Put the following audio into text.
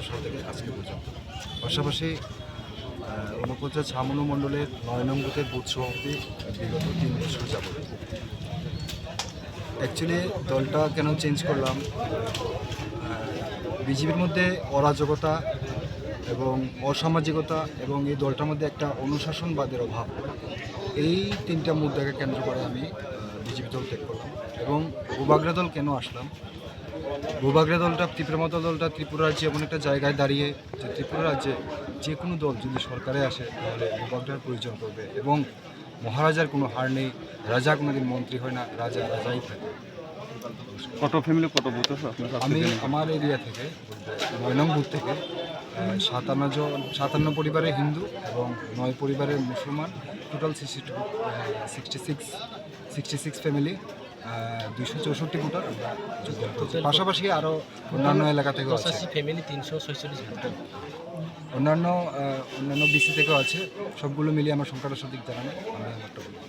সাল থেকে আজকে পর্যন্ত পাশাপাশি উপজেলা ছামনু মণ্ডলের ৯ নং বুথের বুথ সভাপতি বিগত ৩ বছর যাবত। অ্যাকচুয়ালি দলটা কেন চেঞ্জ করলাম, বিজেপির মধ্যে অরাজকতা এবং অসামাজিকতা এবং এই দলটার মধ্যে একটা অনুশাসনবাদের অভাব, এই 3টা মুদ্রাকে কেন্দ্র করে আমি বিজেপি দল ত্যাগ করলাম। এবং ভূভাগরা দল কেন আসলাম, ভূভাগরা দলটা ত্রিপুরা রাজ্যে এমন একটা জায়গায় দাঁড়িয়ে যে ত্রিপুরা রাজ্যে যে কোনো দল যদি সরকারে আসে তাহলে ভূভাগরার প্রয়োজন করবে এবং মহারাজার কোনো হার নেই, রাজা কোনোদিন মন্ত্রী হয় না, রাজা রাজাই থাকে। কত ফ্যামিলি কত বুথ আছে? আমি আমার এরিয়া থেকে ৯ নং বুথ থেকে 57 পরিবারের হিন্দু এবং 9 পরিবারের মুসলমান, টোটাল 66 ফ্যামিলি, 264 ভোটার। পাশাপাশি আরও অন্যান্য এলাকা থেকেও আছে, ফ্যামিলি 346 অন্যান্য বিসি থেকেও আছে। সবগুলো মিলিয়ে আমার সংখ্যাটা সঠিক জানা নেই, আমি আমারটা বলবো।